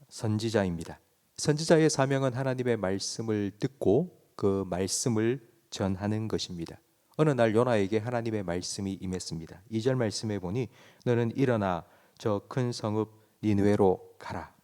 선지자입니다. 선지자의 사명은 하나님의 말씀을 듣고 그 말씀을 전하는 것입니다. 어느 날 요나에게 하나님의 말씀이 임했습니다. 2절 말씀에 보니 너는 일어나 저 큰 성읍 니느웨로 가라.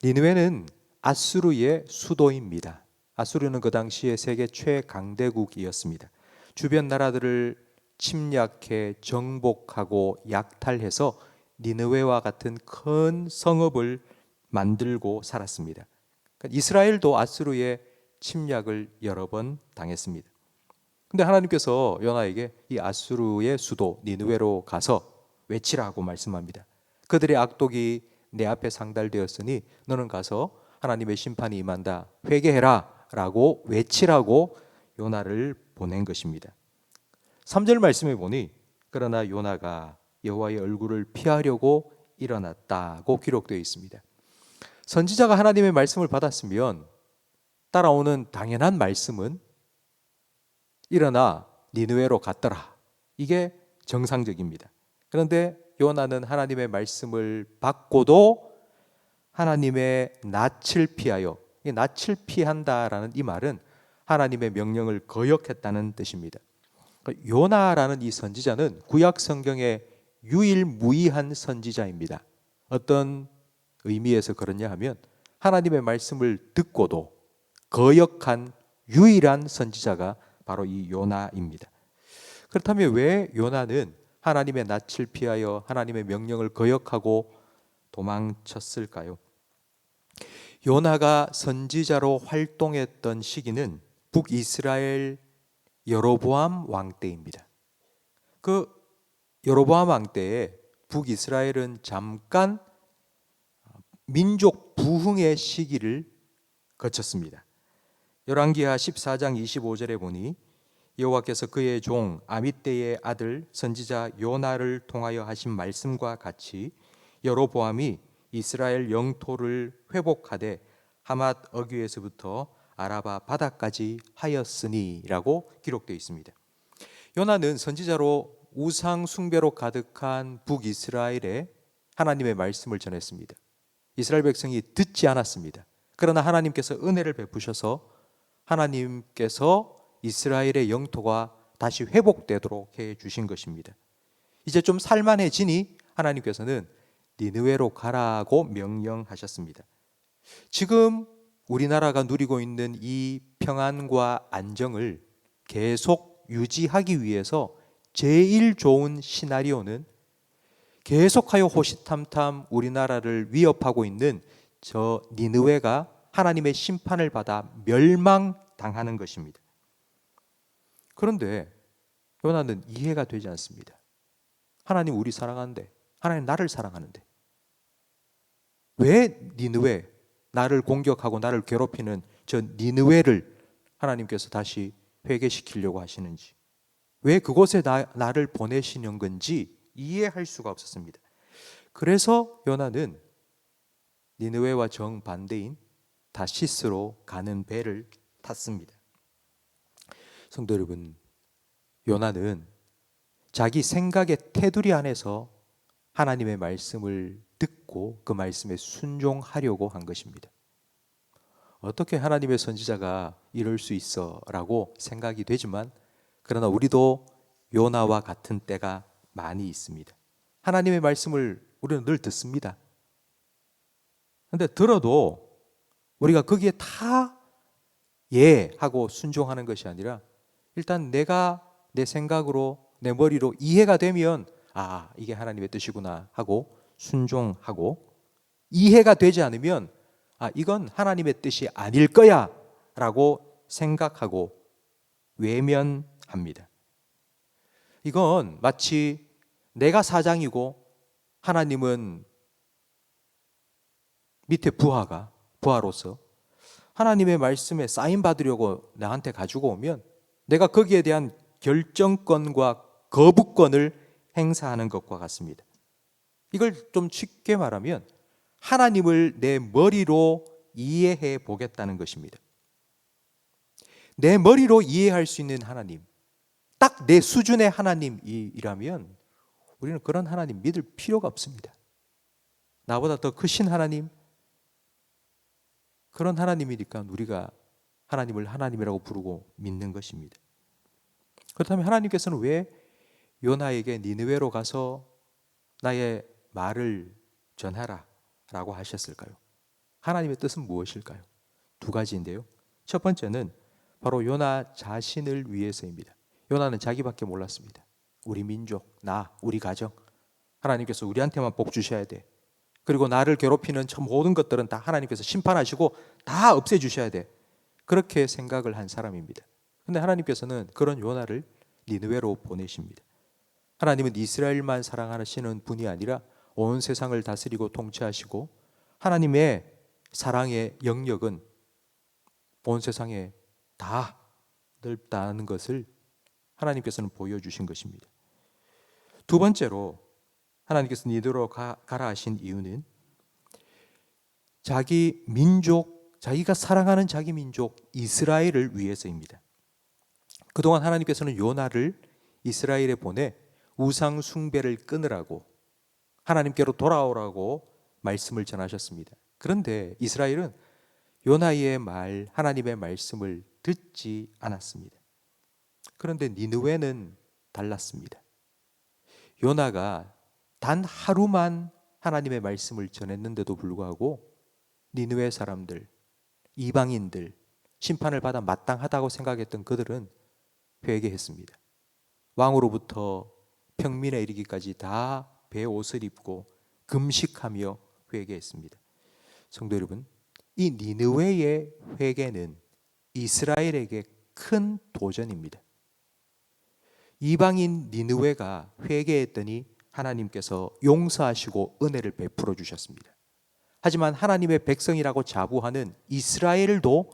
니느웨는 아수르의 수도입니다. 아수르는 그 당시에 세계 최강대국이었습니다. 주변 나라들을 침략해 정복하고 약탈해서 니느웨와 같은 큰 성읍을 만들고 살았습니다. 이스라엘도 아수르의 침략을 여러 번 당했습니다. 근데 하나님께서 요나에게 이 아수르의 수도 니느웨로 가서 외치라고 말씀합니다. 그들의 악독이 내 앞에 상달되었으니 너는 가서 하나님의 심판이 임한다, 회개해라 라고 외치라고 요나를 보낸 것입니다. 3절 말씀에 보니 그러나 요나가 여호와의 얼굴을 피하려고 일어났다고 기록되어 있습니다. 선지자가 하나님의 말씀을 받았으면 따라오는 당연한 말씀은 일어나 니느웨로 갔더라, 이게 정상적입니다. 그런데 요나는 하나님의 말씀을 받고도 하나님의 낯을 피하여, 낯을 피한다라는 이 말은 하나님의 명령을 거역했다는 뜻입니다. 요나라는 이 선지자는 구약 성경의 유일무이한 선지자입니다. 어떤 의미에서 그러냐 하면 하나님의 말씀을 듣고도 거역한 유일한 선지자가 바로 이 요나입니다. 그렇다면 왜 요나는 하나님의 낯을 피하여 하나님의 명령을 거역하고 도망쳤을까요? 요나가 선지자로 활동했던 시기는 북이스라엘 여로보암 왕 때입니다. 그 여로보암 왕 때에 북이스라엘은 잠깐 민족 부흥의 시기를 거쳤습니다. 열왕기하 14장 25절에 보니 여호와께서 그의 종 아mit대의 아들 선지자 요나를 통하여 하신 말씀과 같이 여로보암이 이스라엘 영토를 회복하되 하맛 어귀에서부터 아라바 바다까지 하였으니 라고 기록되어 있습니다. 요나는 선지자로 우상 숭배로 가득한 북이스라엘에 하나님의 말씀을 전했습니다. 이스라엘 백성이 듣지 않았습니다. 그러나 하나님께서 은혜를 베푸셔서 하나님께서 이스라엘의 영토가 다시 회복되도록 해 주신 것입니다. 이제 좀 살만해지니 하나님께서는 니느웨로 가라고 명령하셨습니다. 지금 우리나라가 누리고 있는 이 평안과 안정을 계속 유지하기 위해서 제일 좋은 시나리오는 계속하여 호시탐탐 우리나라를 위협하고 있는 저 니느웨가 하나님의 심판을 받아 멸망당하는 것입니다. 그런데 요나는 이해가 되지 않습니다. 하나님 우리 사랑하는데, 하나님 나를 사랑하는데 왜 니느웨, 나를 공격하고 나를 괴롭히는 저 니느웨를 하나님께서 다시 회개시키려고 하시는지, 왜 그곳에 나를 보내시는 건지 이해할 수가 없었습니다. 그래서 요나는 니느웨와 정반대인 다시스로 가는 배를 탔습니다. 성도 여러분, 요나는 자기 생각의 테두리 안에서 하나님의 말씀을 듣고 그 말씀에 순종하려고 한 것입니다. 어떻게 하나님의 선지자가 이럴 수 있어 라고 생각이 되지만, 그러나 우리도 요나와 같은 때가 많이 있습니다. 하나님의 말씀을 우리는 늘 듣습니다. 그런데 들어도 우리가 거기에 다 예 하고 순종하는 것이 아니라 일단 내가 내 생각으로 내 머리로 이해가 되면 아, 이게 하나님의 뜻이구나 하고 순종하고, 이해가 되지 않으면 아, 이건 하나님의 뜻이 아닐 거야 라고 생각하고 외면합니다. 이건 마치 내가 사장이고 하나님은 밑에 부하로서 하나님의 말씀에 사인 받으려고 나한테 가지고 오면 내가 거기에 대한 결정권과 거부권을 행사하는 것과 같습니다. 이걸 좀 쉽게 말하면 하나님을 내 머리로 이해해 보겠다는 것입니다. 내 머리로 이해할 수 있는 하나님, 딱 내 수준의 하나님이라면 우리는 그런 하나님 믿을 필요가 없습니다. 나보다 더 크신 하나님, 그런 하나님이니까 우리가 하나님을 하나님이라고 부르고 믿는 것입니다. 그렇다면 하나님께서는 왜 요나에게 니느웨로 가서 나의 말을 전하라 라고 하셨을까요? 하나님의 뜻은 무엇일까요? 두 가지인데요. 첫 번째는 바로 요나 자신을 위해서입니다. 요나는 자기밖에 몰랐습니다. 우리 민족, 우리 가정, 하나님께서 우리한테만 복 주셔야 돼. 그리고 나를 괴롭히는 저 모든 것들은 다 하나님께서 심판하시고 다 없애주셔야 돼. 그렇게 생각을 한 사람입니다. 근데 하나님께서는 그런 요나를 니느웨로 보내십니다. 하나님은 이스라엘만 사랑하시는 분이 아니라 온 세상을 다스리고 통치하시고 하나님의 사랑의 영역은 온 세상에 다 넓다는 것을 하나님께서는 보여주신 것입니다. 두 번째로 하나님께서 니느웨로 가라 하신 이유는 자기 민족, 자기가 사랑하는 자기 민족 이스라엘을 위해서입니다. 그동안 하나님께서는 요나를 이스라엘에 보내 우상 숭배를 끊으라고, 하나님께로 돌아오라고 말씀을 전하셨습니다. 그런데 이스라엘은 요나의 말, 하나님의 말씀을 듣지 않았습니다. 그런데 니느웨는 달랐습니다. 요나가 단 하루만 하나님의 말씀을 전했는데도 불구하고 니느웨 사람들, 이방인들, 심판을 받아 마땅하다고 생각했던 그들은 회개했습니다. 왕으로부터 평민에 이르기까지 다 베옷을 입고 금식하며 회개했습니다. 성도 여러분, 이 니느웨의 회개는 이스라엘에게 큰 도전입니다. 이방인 니느웨가 회개했더니 하나님께서 용서하시고 은혜를 베풀어 주셨습니다. 하지만 하나님의 백성이라고 자부하는 이스라엘도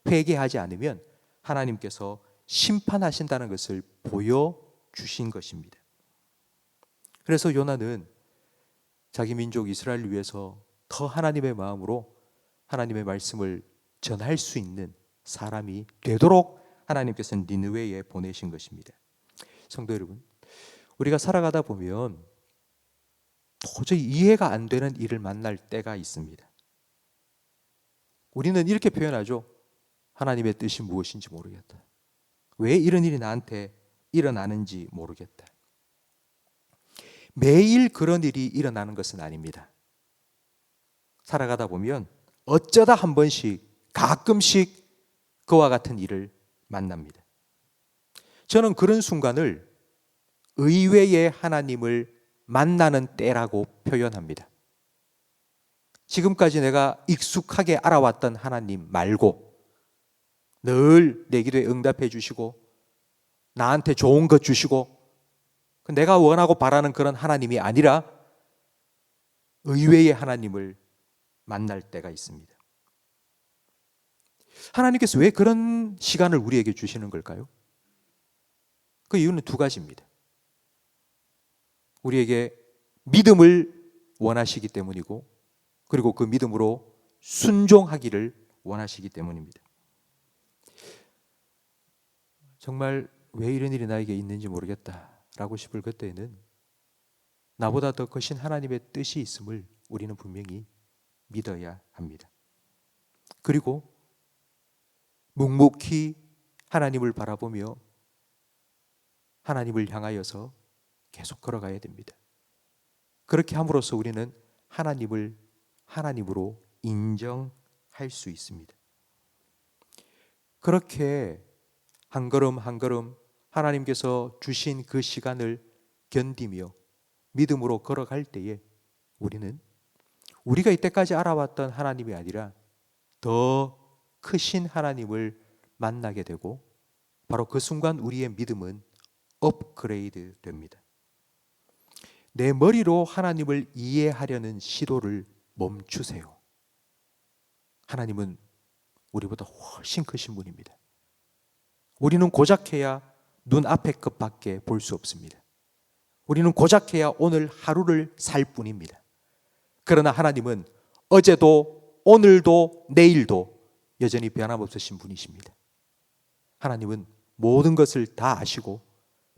회개하지 않으면 하나님께서 심판하신다는 것을 보여주신 것입니다. 그래서 요나는 자기 민족 이스라엘을 위해서 더 하나님의 마음으로 하나님의 말씀을 전할 수 있는 사람이 되도록 하나님께서는 니느웨에 보내신 것입니다. 성도 여러분, 우리가 살아가다 보면 도저히 이해가 안 되는 일을 만날 때가 있습니다. 우리는 이렇게 표현하죠. 하나님의 뜻이 무엇인지 모르겠다. 왜 이런 일이 나한테 일어나는지 모르겠다. 매일 그런 일이 일어나는 것은 아닙니다. 살아가다 보면 어쩌다 한 번씩, 가끔씩 그와 같은 일을 만납니다. 저는 그런 순간을 의외의 하나님을 만나는 때라고 표현합니다. 지금까지 내가 익숙하게 알아왔던 하나님 말고 늘 내 기도에 응답해 주시고 나한테 좋은 것 주시고 내가 원하고 바라는 그런 하나님이 아니라 의외의 하나님을 만날 때가 있습니다. 하나님께서 왜 그런 시간을 우리에게 주시는 걸까요? 그 이유는 두 가지입니다. 우리에게 믿음을 원하시기 때문이고, 그리고 그 믿음으로 순종하기를 원하시기 때문입니다. 정말 왜 이런 일이 나에게 있는지 모르겠다라고 싶을 그때에는 나보다 더 크신 하나님의 뜻이 있음을 우리는 분명히 믿어야 합니다. 그리고 묵묵히 하나님을 바라보며 하나님을 향하여서 계속 걸어가야 됩니다. 그렇게 함으로써 우리는 하나님을 하나님으로 인정할 수 있습니다. 그렇게 한 걸음 한 걸음 하나님께서 주신 그 시간을 견디며 믿음으로 걸어갈 때에 우리는 우리가 이때까지 알아왔던 하나님이 아니라 더 크신 하나님을 만나게 되고, 바로 그 순간 우리의 믿음은 업그레이드 됩니다. 내 머리로 하나님을 이해하려는 시도를 멈추세요. 하나님은 우리보다 훨씬 크신 분입니다. 우리는 고작해야 눈앞의 것밖에 볼 수 없습니다. 우리는 고작해야 오늘 하루를 살 뿐입니다. 그러나 하나님은 어제도 오늘도 내일도 여전히 변함없으신 분이십니다. 하나님은 모든 것을 다 아시고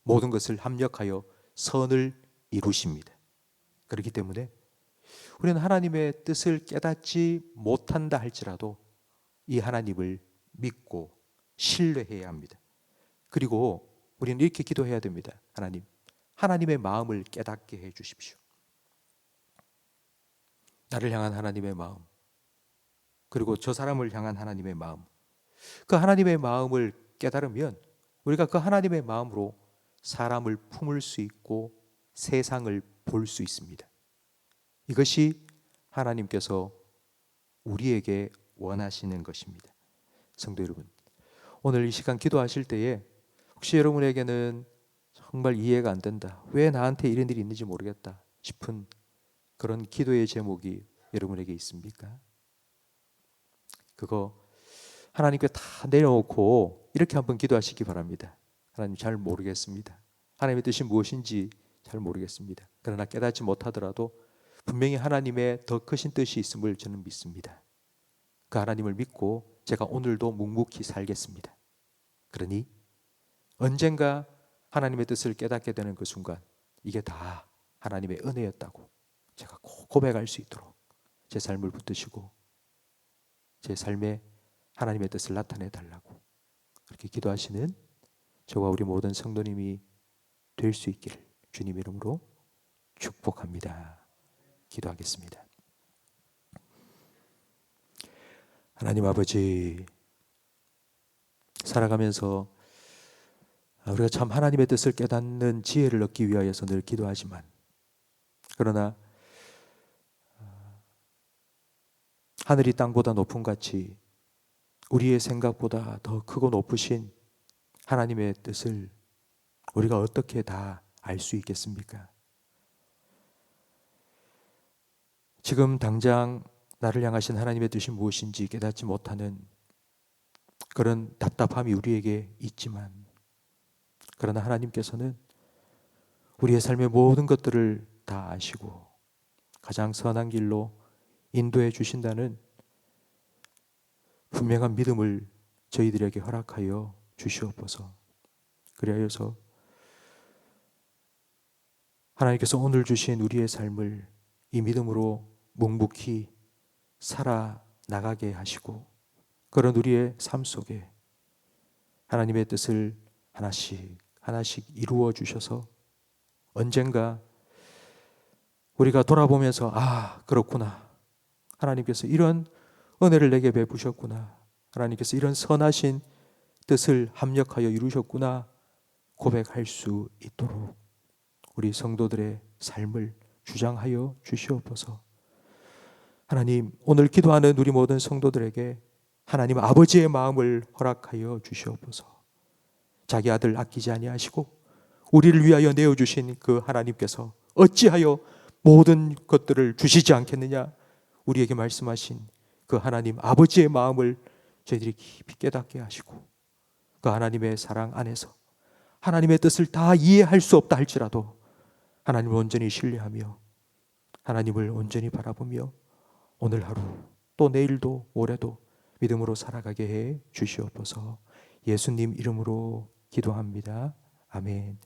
모든 것을 합력하여 선을 이루십니다. 그렇기 때문에 우리는 하나님의 뜻을 깨닫지 못한다 할지라도 이 하나님을 믿고 신뢰해야 합니다. 그리고 우리는 이렇게 기도해야 됩니다. 하나님, 하나님의 마음을 깨닫게 해 주십시오. 나를 향한 하나님의 마음, 그리고 저 사람을 향한 하나님의 마음, 그 하나님의 마음을 깨달으면 우리가 그 하나님의 마음으로 사람을 품을 수 있고 세상을 볼 수 있습니다. 이것이 하나님께서 우리에게 원하시는 것입니다. 성도 여러분, 오늘 이 시간 기도하실 때에 혹시 여러분에게는 정말 이해가 안 된다, 왜 나한테 이런 일이 있는지 모르겠다 싶은 그런 기도의 제목이 여러분에게 있습니까? 그거 하나님께 다 내려놓고 이렇게 한번 기도하시기 바랍니다. 하나님, 잘 모르겠습니다. 하나님의 뜻이 무엇인지 잘 모르겠습니다. 그러나 깨닫지 못하더라도 분명히 하나님의 더 크신 뜻이 있음을 저는 믿습니다. 그 하나님을 믿고 제가 오늘도 묵묵히 살겠습니다. 그러니 언젠가 하나님의 뜻을 깨닫게 되는 그 순간 이게 다 하나님의 은혜였다고 제가 꼭 고백할 수 있도록 제 삶을 붙드시고 제 삶에 하나님의 뜻을 나타내 달라고 그렇게 기도하시는 저와 우리 모든 성도님이 될 수 있기를 주님 이름으로 축복합니다. 기도하겠습니다. 하나님 아버지, 살아가면서 우리가 참 하나님의 뜻을 깨닫는 지혜를 얻기 위하여서 늘 기도하지만, 그러나 하늘이 땅보다 높음 같이 우리의 생각보다 더 크고 높으신 하나님의 뜻을 우리가 어떻게 다 알 수 있겠습니까? 지금 당장 나를 향하신 하나님의 뜻이 무엇인지 깨닫지 못하는 그런 답답함이 우리에게 있지만, 그러나 하나님께서는 우리의 삶의 모든 것들을 다 아시고 가장 선한 길로 인도해 주신다는 분명한 믿음을 저희들에게 허락하여 주시옵소서. 그리하여서 하나님께서 오늘 주신 우리의 삶을 이 믿음으로 묵묵히 살아나가게 하시고, 그런 우리의 삶 속에 하나님의 뜻을 하나씩 하나씩 이루어 주셔서 언젠가 우리가 돌아보면서 아, 그렇구나, 하나님께서 이런 은혜를 내게 베푸셨구나, 하나님께서 이런 선하신 뜻을 합력하여 이루셨구나 고백할 수 있도록 우리 성도들의 삶을 주장하여 주시옵소서. 하나님, 오늘 기도하는 우리 모든 성도들에게 하나님 아버지의 마음을 허락하여 주시옵소서. 자기 아들 아끼지 아니하시고 우리를 위하여 내어주신 그 하나님께서 어찌하여 모든 것들을 주시지 않겠느냐, 우리에게 말씀하신 그 하나님 아버지의 마음을 저희들이 깊이 깨닫게 하시고, 그 하나님의 사랑 안에서 하나님의 뜻을 다 이해할 수 없다 할지라도 하나님을 온전히 신뢰하며 하나님을 온전히 바라보며 오늘 하루 또 내일도 올해도 믿음으로 살아가게 해 주시옵소서. 예수님 이름으로 기도합니다. 아멘.